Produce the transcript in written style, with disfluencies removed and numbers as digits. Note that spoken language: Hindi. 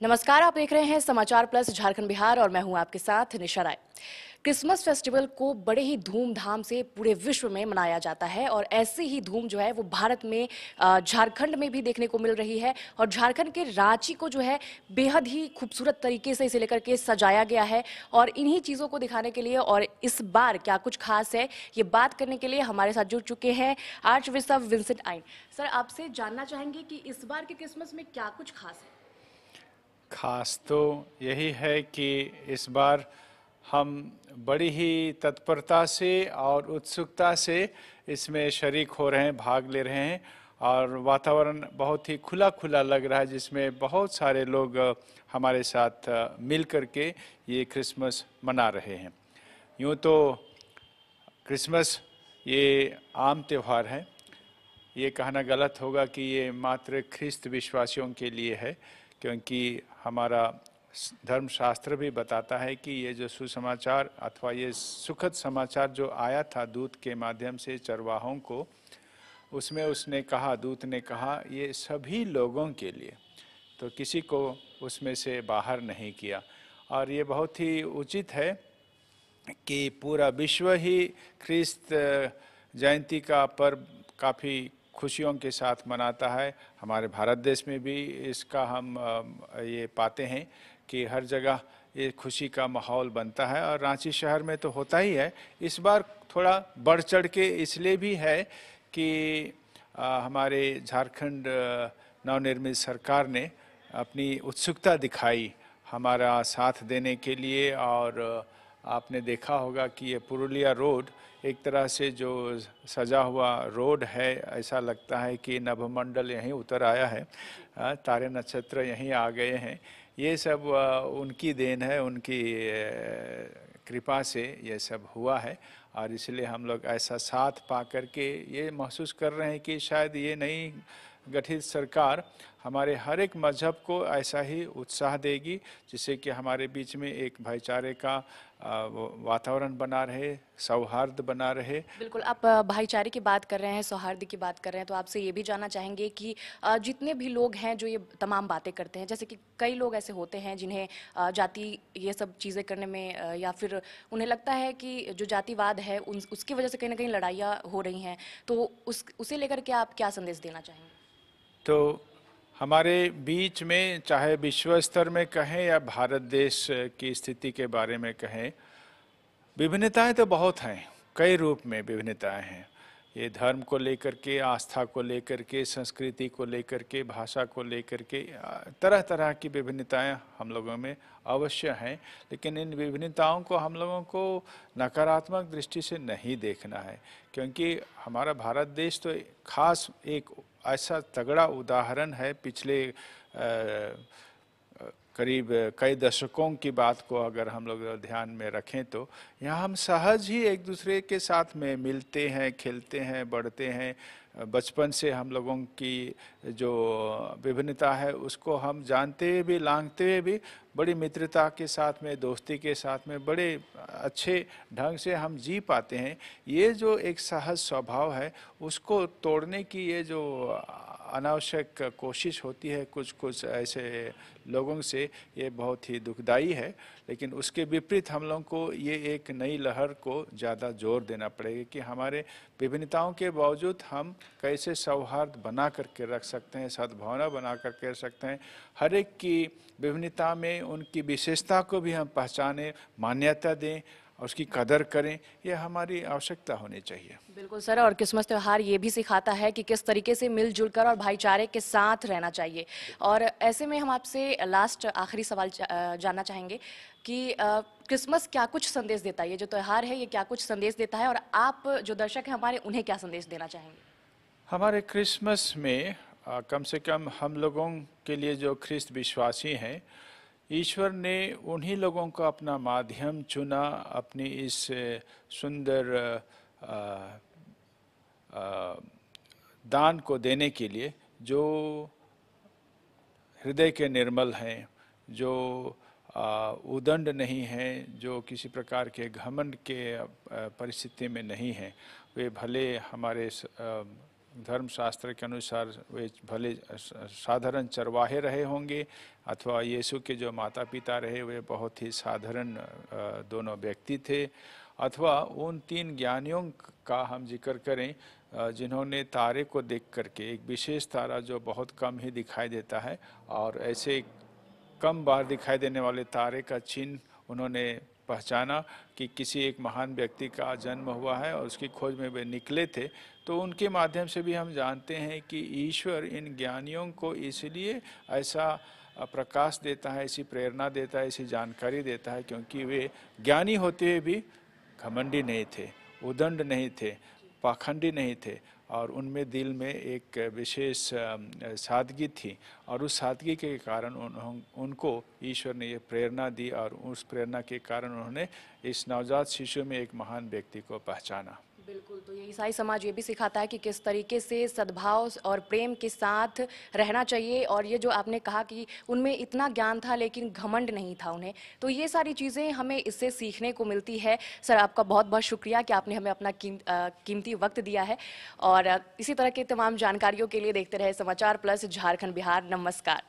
नमस्कार, आप देख रहे हैं समाचार प्लस झारखंड बिहार और मैं हूं आपके साथ निशा राय। क्रिसमस फेस्टिवल को बड़े ही धूमधाम से पूरे विश्व में मनाया जाता है और ऐसी ही धूम जो है वो भारत में झारखंड में भी देखने को मिल रही है। और झारखंड के रांची को जो है बेहद ही खूबसूरत तरीके से इसे लेकर के सजाया गया है। और इन्हीं चीज़ों को दिखाने के लिए और इस बार क्या कुछ खास है ये बात करने के लिए हमारे साथ जुड़ चुके हैं आर्च बिशप विंसेंट आइन। सर, आपसे जानना चाहेंगे कि इस बार के क्रिसमस में क्या कुछ खास है। खास तो यही है कि इस बार हम बड़ी ही तत्परता से और उत्सुकता से इसमें शरीक हो रहे हैं, भाग ले रहे हैं और वातावरण बहुत ही खुला खुला लग रहा है, जिसमें बहुत सारे लोग हमारे साथ मिल कर के ये क्रिसमस मना रहे हैं। यूँ तो क्रिसमस ये आम त्यौहार है, ये कहना गलत होगा कि ये मात्र ख्रिस्त विश्वासियों के लिए है, क्योंकि हमारा धर्मशास्त्र भी बताता है कि ये जो सुसमाचार अथवा ये सुखद समाचार जो आया था दूत के माध्यम से चरवाहों को, उसमें उसने कहा, दूत ने कहा, ये सभी लोगों के लिए, तो किसी को उसमें से बाहर नहीं किया। और ये बहुत ही उचित है कि पूरा विश्व ही ख्रिस्त जयंती का पर्व काफ़ी खुशियों के साथ मनाता है। हमारे भारत देश में भी इसका हम ये पाते हैं कि हर जगह ये खुशी का माहौल बनता है और रांची शहर में तो होता ही है। इस बार थोड़ा बढ़ चढ़ के इसलिए भी है कि हमारे झारखंड नवनिर्मित सरकार ने अपनी उत्सुकता दिखाई हमारा साथ देने के लिए। और आपने देखा होगा कि ये पुरुलिया रोड एक तरह से जो सजा हुआ रोड है, ऐसा लगता है कि नभमंडल यहीं उतर आया है, तारे नक्षत्र यहीं आ गए हैं। ये सब उनकी देन है, उनकी कृपा से ये सब हुआ है। और इसलिए हम लोग ऐसा साथ पा करके ये महसूस कर रहे हैं कि शायद ये नई गठित सरकार हमारे हर एक मजहब को ऐसा ही उत्साह देगी, जिससे कि हमारे बीच में एक भाईचारे का वातावरण बना रहे, सौहार्द बना रहे। बिल्कुल, आप भाईचारे की बात कर रहे हैं, सौहार्द की बात कर रहे हैं, तो आपसे ये भी जानना चाहेंगे कि जितने भी लोग हैं जो ये तमाम बातें करते हैं, जैसे कि कई लोग ऐसे होते हैं जिन्हें जाति ये सब चीज़ें करने में या फिर उन्हें लगता है कि जो जातिवाद है उसकी वजह से कहीं ना कहीं लड़ाइयाँ हो रही हैं, तो उसे लेकर के आप क्या संदेश देना चाहेंगे। तो हमारे बीच में, चाहे विश्व स्तर में कहें या भारत देश की स्थिति के बारे में कहें, विभिन्नताएं तो बहुत हैं, कई रूप में विभिन्नताएं हैं। ये धर्म को लेकर के, आस्था को लेकर के, संस्कृति को लेकर के, भाषा को लेकर के तरह तरह की विभिन्नताएं हम लोगों में अवश्य हैं। लेकिन इन विभिन्नताओं को हम लोगों को नकारात्मक दृष्टि से नहीं देखना है, क्योंकि हमारा भारत देश तो खास एक ऐसा तगड़ा उदाहरण है। पिछले करीब कई दशकों की बात को अगर हम लोग ध्यान में रखें तो यहाँ हम सहज ही एक दूसरे के साथ में मिलते हैं, खेलते हैं, बढ़ते हैं। बचपन से हम लोगों की जो विभिन्नता है उसको हम जानते हुए भी, लांघते हुए भी बड़ी मित्रता के साथ में, दोस्ती के साथ में बड़े अच्छे ढंग से हम जी पाते हैं। ये जो एक सहज स्वभाव है उसको तोड़ने की ये जो अनावश्यक कोशिश होती है कुछ कुछ ऐसे लोगों से, ये बहुत ही दुखदाई है। लेकिन उसके विपरीत हम लोगों को ये एक नई लहर को ज़्यादा जोर देना पड़ेगा कि हमारे विभिन्नताओं के बावजूद हम कैसे सौहार्द बना करके रख सकते हैं, सद्भावना बना करके रख सकते हैं। हर एक की विभिन्नता में उनकी विशेषता को भी हम पहचानें, मान्यता दें और उसकी कदर करें, ये हमारी आवश्यकता होनी चाहिए। बिल्कुल सर, और क्रिसमस त्यौहार ये भी सिखाता है कि किस तरीके से मिलजुल कर और भाईचारे के साथ रहना चाहिए। और ऐसे में हम आपसे लास्ट आखिरी सवाल जानना चाहेंगे कि क्रिसमस क्या कुछ संदेश देता है, ये जो त्यौहार है ये क्या कुछ संदेश देता है, और आप जो दर्शक हैं हमारे उन्हें क्या संदेश देना चाहेंगे। हमारे क्रिसमस में कम से कम हम लोगों के लिए जो ख्रिस्त विश्वासी हैं, ईश्वर ने उन्हीं लोगों को अपना माध्यम चुना अपनी इस सुंदर दान को देने के लिए, जो हृदय के निर्मल हैं, जो उदंड नहीं हैं, जो किसी प्रकार के घमंड के परिस्थिति में नहीं हैं। वे भले हमारे धर्मशास्त्र के अनुसार वे भले साधारण चरवाहे रहे होंगे अथवा यीशु के जो माता पिता रहे वे बहुत ही साधारण दोनों व्यक्ति थे, अथवा उन 3 ज्ञानियों का हम जिक्र करें जिन्होंने तारे को देख करके, एक विशेष तारा जो बहुत कम ही दिखाई देता है और ऐसे कम बार दिखाई देने वाले तारे का चिन्ह उन्होंने पहचाना कि किसी एक महान व्यक्ति का जन्म हुआ है और उसकी खोज में वे निकले थे। तो उनके माध्यम से भी हम जानते हैं कि ईश्वर इन ज्ञानियों को इसलिए ऐसा प्रकाश देता है, ऐसी प्रेरणा देता है, ऐसी जानकारी देता है क्योंकि वे ज्ञानी होते हुए भी घमंडी नहीं थे, उदंड नहीं थे, पाखंडी नहीं थे और उनमें दिल में एक विशेष सादगी थी और उस सादगी के कारण उनको ईश्वर ने ये प्रेरणा दी और उस प्रेरणा के कारण उन्होंने इस नवजात शिशु में एक महान व्यक्ति को पहचाना। बिल्कुल, तो ये ईसाई समाज ये भी सिखाता है कि किस तरीके से सद्भाव और प्रेम के साथ रहना चाहिए। और ये जो आपने कहा कि उनमें इतना ज्ञान था लेकिन घमंड नहीं था उन्हें, तो ये सारी चीज़ें हमें इससे सीखने को मिलती है। सर, आपका बहुत बहुत शुक्रिया कि आपने हमें अपना कीमती वक्त दिया है और इसी तरह की तमाम जानकारियों के लिए देखते रहे समाचार प्लस झारखंड बिहार। नमस्कार।